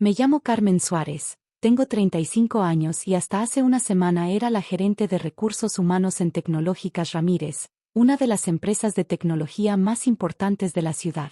Me llamo Carmen Suárez, tengo 35 años y hasta hace una semana era la gerente de recursos humanos en Tecnológicas Ramírez, una de las empresas de tecnología más importantes de la ciudad.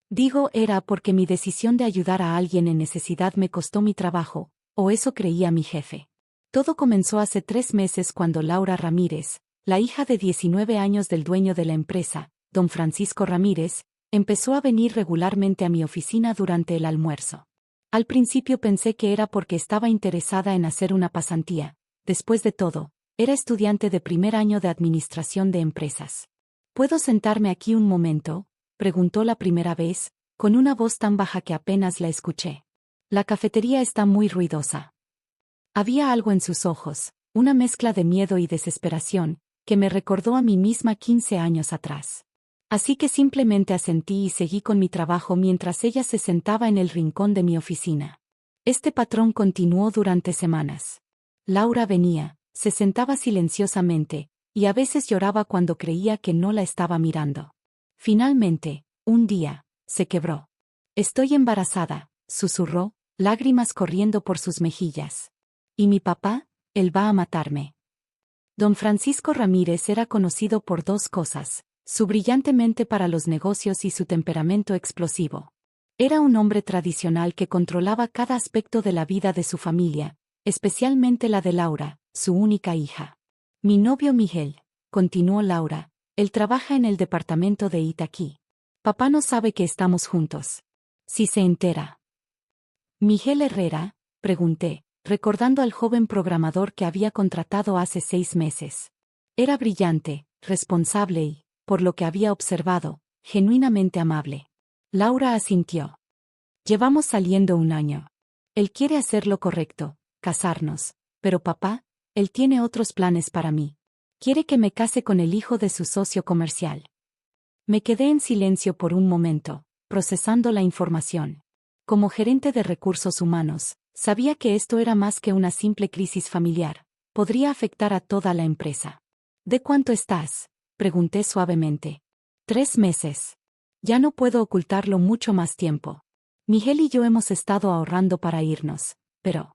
Digo era porque mi decisión de ayudar a alguien en necesidad me costó mi trabajo, o eso creía mi jefe. Todo comenzó hace 3 meses cuando Laura Ramírez, la hija de 19 años del dueño de la empresa, don Francisco Ramírez, empezó a venir regularmente a mi oficina durante el almuerzo. Al principio pensé que era porque estaba interesada en hacer una pasantía. Después de todo, era estudiante de primer año de administración de empresas. ¿Puedo sentarme aquí un momento?, preguntó la primera vez, con una voz tan baja que apenas la escuché. La cafetería está muy ruidosa. Había algo en sus ojos, una mezcla de miedo y desesperación, que me recordó a mí misma 15 años atrás. Así que simplemente asentí y seguí con mi trabajo mientras ella se sentaba en el rincón de mi oficina. Este patrón continuó durante semanas. Laura venía, se sentaba silenciosamente, y a veces lloraba cuando creía que no la estaba mirando. Finalmente, un día, se quebró. «Estoy embarazada», susurró, lágrimas corriendo por sus mejillas. «¿Y mi papá? Él va a matarme». Don Francisco Ramírez era conocido por 2 cosas: su brillante mente para los negocios y su temperamento explosivo. Era un hombre tradicional que controlaba cada aspecto de la vida de su familia, especialmente la de Laura, su única hija. «Mi novio Miguel», continuó Laura, «él trabaja en el departamento de IT aquí. Papá no sabe que estamos juntos. Si se entera». «¿Miguel Herrera?», pregunté, recordando al joven programador que había contratado hace 6 meses. Era brillante, responsable y, por lo que había observado, genuinamente amable. Laura asintió. «Llevamos saliendo 1 año. Él quiere hacer lo correcto, casarnos, pero papá, él tiene otros planes para mí. Quiere que me case con el hijo de su socio comercial». Me quedé en silencio por un momento, procesando la información. Como gerente de recursos humanos, sabía que esto era más que una simple crisis familiar, podría afectar a toda la empresa. «¿De cuánto estás?», pregunté suavemente. 3 meses. Ya no puedo ocultarlo mucho más tiempo. Miguel y yo hemos estado ahorrando para irnos, pero...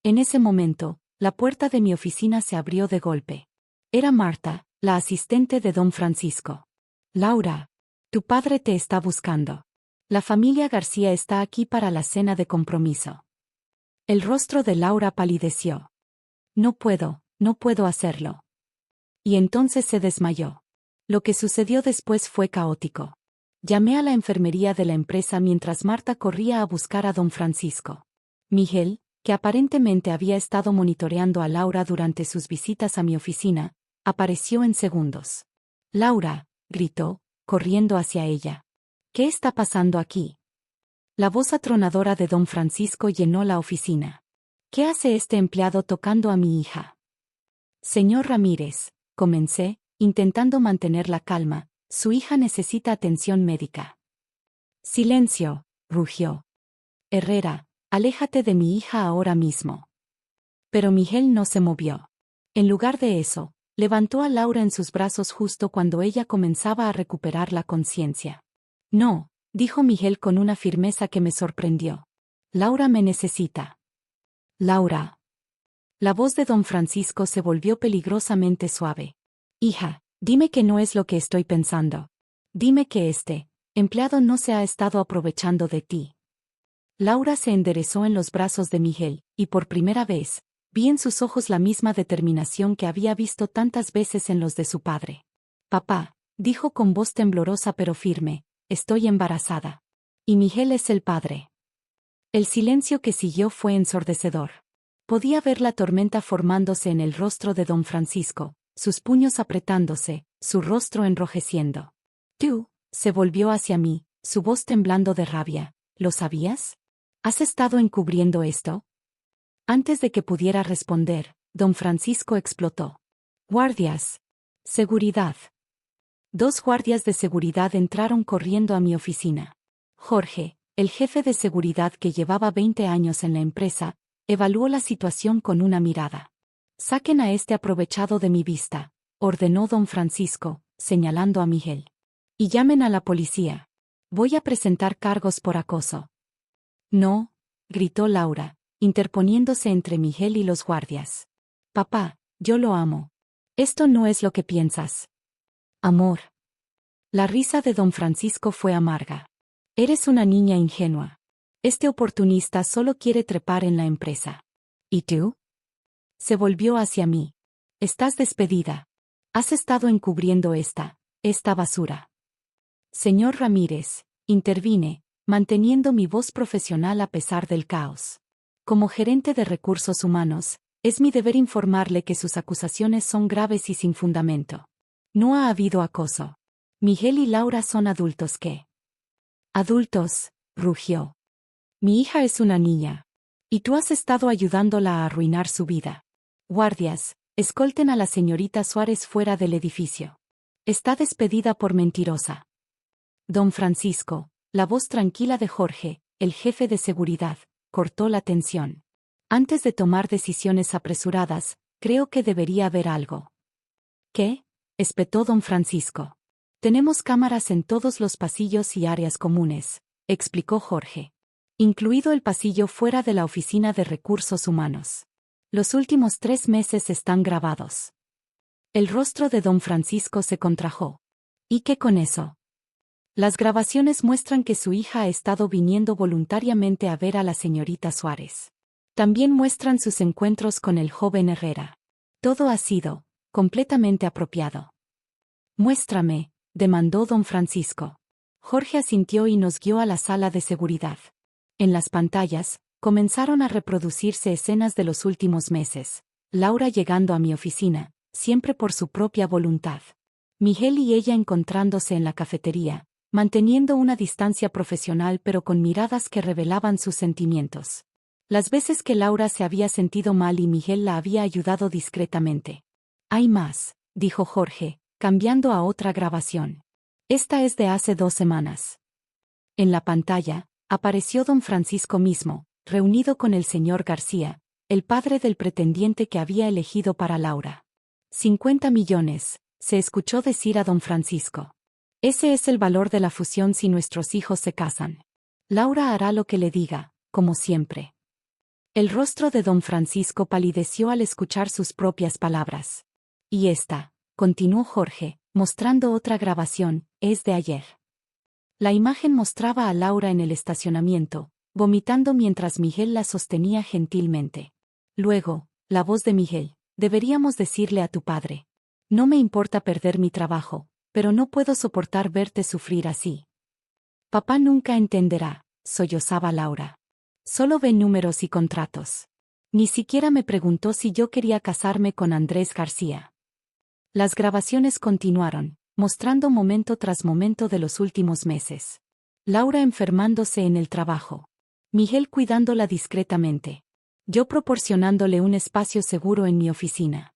En ese momento, la puerta de mi oficina se abrió de golpe. Era Marta, la asistente de don Francisco. «Laura, tu padre te está buscando. La familia García está aquí para la cena de compromiso». El rostro de Laura palideció. No puedo hacerlo». Y entonces se desmayó. Lo que sucedió después fue caótico. Llamé a la enfermería de la empresa mientras Marta corría a buscar a don Francisco. Miguel, que aparentemente había estado monitoreando a Laura durante sus visitas a mi oficina, apareció en segundos. «Laura», gritó, corriendo hacia ella. «¿Qué está pasando aquí?». La voz atronadora de don Francisco llenó la oficina. «¿Qué hace este empleado tocando a mi hija?». «Señor Ramírez», comencé, intentando mantener la calma, «su hija necesita atención médica». «Silencio», rugió. «Herrera, aléjate de mi hija ahora mismo». Pero Miguel no se movió. En lugar de eso, levantó a Laura en sus brazos justo cuando ella comenzaba a recuperar la conciencia. «No», dijo Miguel con una firmeza que me sorprendió. «Laura me necesita». «Laura». La voz de don Francisco se volvió peligrosamente suave. «Hija, dime que no es lo que estoy pensando. Dime que este empleado no se ha estado aprovechando de ti». Laura se enderezó en los brazos de Miguel, y por primera vez, vi en sus ojos la misma determinación que había visto tantas veces en los de su padre. «Papá», dijo con voz temblorosa pero firme, «estoy embarazada. Y Miguel es el padre». El silencio que siguió fue ensordecedor. Podía ver la tormenta formándose en el rostro de don Francisco, sus puños apretándose, su rostro enrojeciendo. «¿Tú?», se volvió hacia mí, su voz temblando de rabia. «¿Lo sabías? ¿Has estado encubriendo esto?». Antes de que pudiera responder, don Francisco explotó. «Guardias. Seguridad». 2 guardias de seguridad entraron corriendo a mi oficina. Jorge, el jefe de seguridad que llevaba 20 años en la empresa, evaluó la situación con una mirada. «Saquen a este aprovechado de mi vista», ordenó don Francisco, señalando a Miguel. «Y llamen a la policía. Voy a presentar cargos por acoso». «No», gritó Laura, interponiéndose entre Miguel y los guardias. Papá, yo lo amo. Esto no es lo que piensas. Amor. La risa de don Francisco fue amarga. Eres una niña ingenua. Este oportunista solo quiere trepar en la empresa. ¿Y tú? Se volvió hacia mí. Estás despedida. Has estado encubriendo esta basura. Señor Ramírez, intervine, manteniendo mi voz profesional a pesar del caos. Como gerente de recursos humanos, es mi deber informarle que sus acusaciones son graves y sin fundamento. No ha habido acoso. Miguel y Laura son adultos que... Adultos, rugió. Mi hija es una niña. Y tú has estado ayudándola a arruinar su vida. Guardias, escolten a la señorita Suárez fuera del edificio. Está despedida por mentirosa. Don Francisco, la voz tranquila de Jorge, el jefe de seguridad, cortó la tensión. Antes de tomar decisiones apresuradas, creo que debería haber algo. ¿Qué? Espetó don Francisco. Tenemos cámaras en todos los pasillos y áreas comunes, explicó Jorge. Incluido el pasillo fuera de la oficina de recursos humanos. Los últimos 3 meses están grabados. El rostro de don Francisco se contrajo. ¿Y qué con eso? Las grabaciones muestran que su hija ha estado viniendo voluntariamente a ver a la señorita Suárez. También muestran sus encuentros con el joven Herrera. Todo ha sido completamente apropiado. Muéstrame, demandó don Francisco. Jorge asintió y nos guió a la sala de seguridad. En las pantallas, comenzaron a reproducirse escenas de los últimos meses. Laura llegando a mi oficina, siempre por su propia voluntad. Miguel y ella encontrándose en la cafetería, manteniendo una distancia profesional pero con miradas que revelaban sus sentimientos. Las veces que Laura se había sentido mal y Miguel la había ayudado discretamente. Hay más, dijo Jorge, cambiando a otra grabación. Esta es de hace 2 semanas. En la pantalla, apareció don Francisco mismo, reunido con el señor García, el padre del pretendiente que había elegido para Laura. 50 millones, se escuchó decir a don Francisco. Ese es el valor de la fusión si nuestros hijos se casan. Laura hará lo que le diga, como siempre. El rostro de don Francisco palideció al escuchar sus propias palabras. Y esta, continuó Jorge, mostrando otra grabación, es de ayer. La imagen mostraba a Laura en el estacionamiento, vomitando mientras Miguel la sostenía gentilmente. Luego, la voz de Miguel, deberíamos decirle a tu padre. No me importa perder mi trabajo, pero no puedo soportar verte sufrir así. Papá nunca entenderá, sollozaba Laura. Solo ve números y contratos. Ni siquiera me preguntó si yo quería casarme con Andrés García. Las grabaciones continuaron, mostrando momento tras momento de los últimos meses. Laura enfermándose en el trabajo. Miguel cuidándola discretamente. Yo proporcionándole un espacio seguro en mi oficina.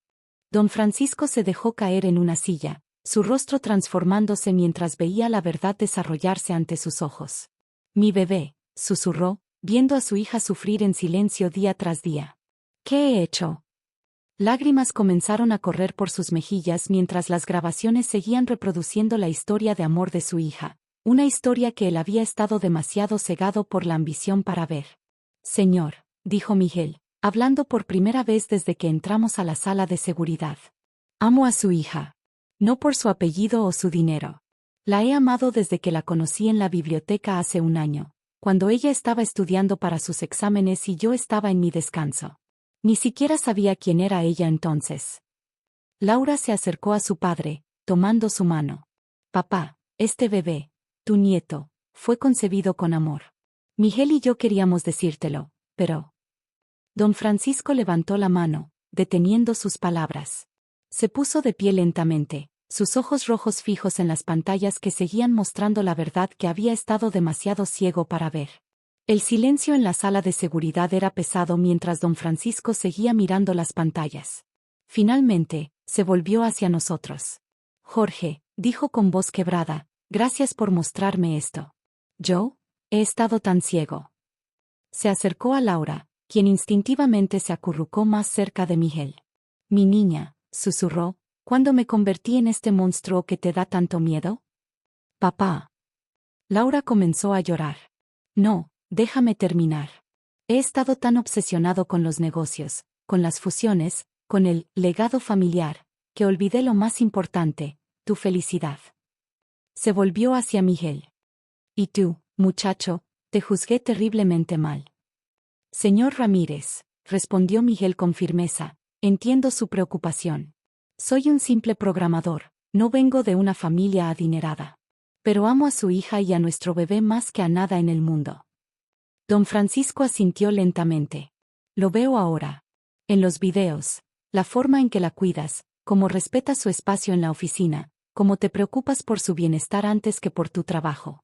Don Francisco se dejó caer en una silla, su rostro transformándose mientras veía la verdad desarrollarse ante sus ojos. Mi bebé, susurró, viendo a su hija sufrir en silencio día tras día. ¿Qué he hecho? Lágrimas comenzaron a correr por sus mejillas mientras las grabaciones seguían reproduciendo la historia de amor de su hija, una historia que él había estado demasiado cegado por la ambición para ver. Señor, dijo Miguel, hablando por primera vez desde que entramos a la sala de seguridad. Amo a su hija. No por su apellido o su dinero. La he amado desde que la conocí en la biblioteca hace 1 año, cuando ella estaba estudiando para sus exámenes y yo estaba en mi descanso. Ni siquiera sabía quién era ella entonces. Laura se acercó a su padre, tomando su mano. Papá, este bebé, tu nieto, fue concebido con amor. Miguel y yo queríamos decírtelo, pero... Don Francisco levantó la mano, deteniendo sus palabras. Se puso de pie lentamente, sus ojos rojos fijos en las pantallas que seguían mostrando la verdad que había estado demasiado ciego para ver. El silencio en la sala de seguridad era pesado mientras don Francisco seguía mirando las pantallas. Finalmente, se volvió hacia nosotros. Jorge, dijo con voz quebrada, gracias por mostrarme esto. Yo, he estado tan ciego. Se acercó a Laura, quien instintivamente se acurrucó más cerca de Miguel. Mi niña, susurró, ¿cuándo me convertí en este monstruo que te da tanto miedo? Papá. Laura comenzó a llorar. No. Déjame terminar. He estado tan obsesionado con los negocios, con las fusiones, con el legado familiar, que olvidé lo más importante, tu felicidad. Se volvió hacia Miguel. Y tú, muchacho, te juzgué terriblemente mal. Señor Ramírez, respondió Miguel con firmeza, entiendo su preocupación. Soy un simple programador, no vengo de una familia adinerada. Pero amo a su hija y a nuestro bebé más que a nada en el mundo. Don Francisco asintió lentamente. Lo veo ahora. En los videos, la forma en que la cuidas, cómo respetas su espacio en la oficina, cómo te preocupas por su bienestar antes que por tu trabajo.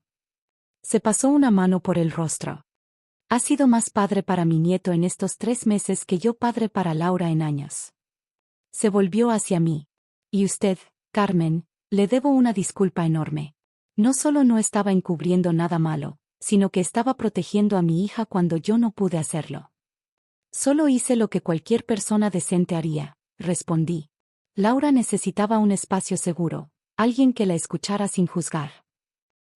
Se pasó una mano por el rostro. Ha sido más padre para mi nieto en estos 3 meses que yo padre para Laura en años. Se volvió hacia mí. Y usted, Carmen, le debo una disculpa enorme. No solo no estaba encubriendo nada malo, sino que estaba protegiendo a mi hija cuando yo no pude hacerlo. Solo hice lo que cualquier persona decente haría, respondí. Laura necesitaba un espacio seguro, alguien que la escuchara sin juzgar.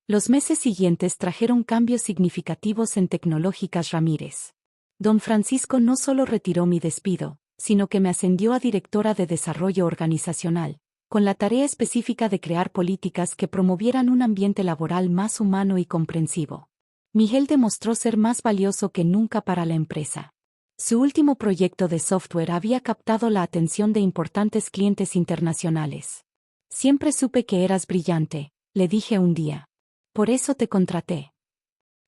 Los meses siguientes trajeron cambios significativos en Tecnológicas Ramírez. Don Francisco no solo retiró mi despido, sino que me ascendió a directora de desarrollo organizacional, con la tarea específica de crear políticas que promovieran un ambiente laboral más humano y comprensivo. Miguel demostró ser más valioso que nunca para la empresa. Su último proyecto de software había captado la atención de importantes clientes internacionales. Siempre supe que eras brillante, le dije un día. Por eso te contraté.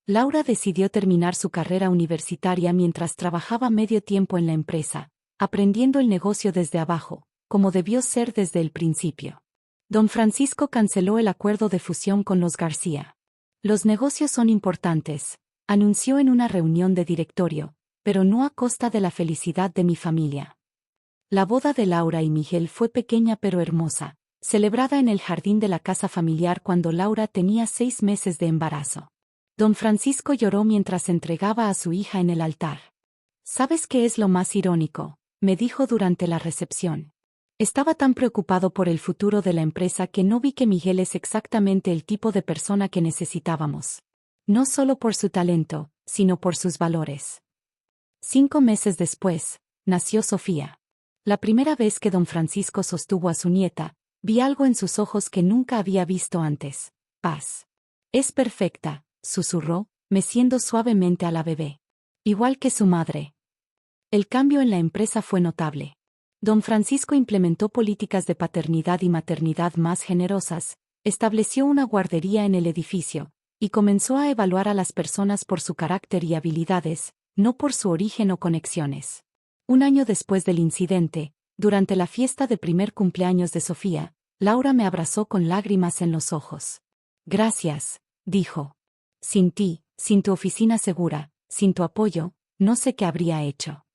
Laura decidió terminar su carrera universitaria mientras trabajaba medio tiempo en la empresa, aprendiendo el negocio desde abajo, como debió ser desde el principio. Don Francisco canceló el acuerdo de fusión con los García. Los negocios son importantes, anunció en una reunión de directorio, pero no a costa de la felicidad de mi familia. La boda de Laura y Miguel fue pequeña pero hermosa, celebrada en el jardín de la casa familiar cuando Laura tenía 6 meses de embarazo. Don Francisco lloró mientras entregaba a su hija en el altar. ¿Sabes qué es lo más irónico?, me dijo durante la recepción. Estaba tan preocupado por el futuro de la empresa que no vi que Miguel es exactamente el tipo de persona que necesitábamos. No solo por su talento, sino por sus valores. 5 meses después, nació Sofía. La primera vez que don Francisco sostuvo a su nieta, vi algo en sus ojos que nunca había visto antes: paz. Es perfecta, susurró, meciendo suavemente a la bebé. Igual que su madre. El cambio en la empresa fue notable. Don Francisco implementó políticas de paternidad y maternidad más generosas, estableció una guardería en el edificio, y comenzó a evaluar a las personas por su carácter y habilidades, no por su origen o conexiones. Un año después del incidente, durante la fiesta de primer cumpleaños de Sofía, Laura me abrazó con lágrimas en los ojos. Gracias, dijo. Sin ti, sin tu oficina segura, sin tu apoyo, no sé qué habría hecho.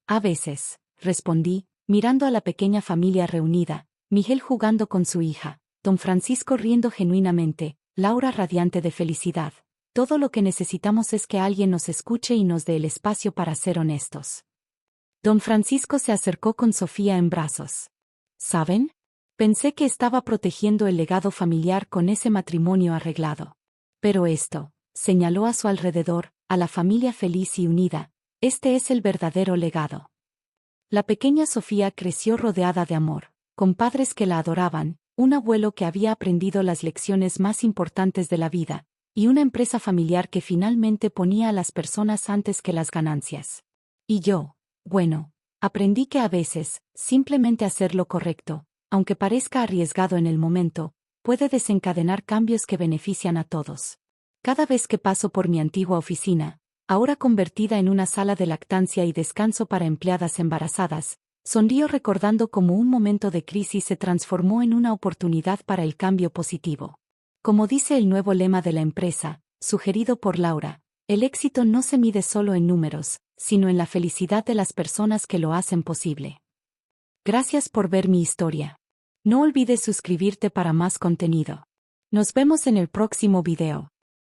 A veces, respondí, mirando a la pequeña familia reunida, Miguel jugando con su hija, don Francisco riendo genuinamente, Laura radiante de felicidad. Todo lo que necesitamos es que alguien nos escuche y nos dé el espacio para ser honestos. Don Francisco se acercó con Sofía en brazos. ¿Saben? Pensé que estaba protegiendo el legado familiar con ese matrimonio arreglado. Pero esto, señaló a su alrededor, a la familia feliz y unida, este es el verdadero legado. La pequeña Sofía creció rodeada de amor, con padres que la adoraban, un abuelo que había aprendido las lecciones más importantes de la vida, y una empresa familiar que finalmente ponía a las personas antes que las ganancias. Y yo, bueno, aprendí que a veces, simplemente hacer lo correcto, aunque parezca arriesgado en el momento, puede desencadenar cambios que benefician a todos. Cada vez que paso por mi antigua oficina, ahora convertida en una sala de lactancia y descanso para empleadas embarazadas, sonrío recordando cómo un momento de crisis se transformó en una oportunidad para el cambio positivo. Como dice el nuevo lema de la empresa, sugerido por Laura, el éxito no se mide solo en números, sino en la felicidad de las personas que lo hacen posible. Gracias por ver mi historia. No olvides suscribirte para más contenido. Nos vemos en el próximo video.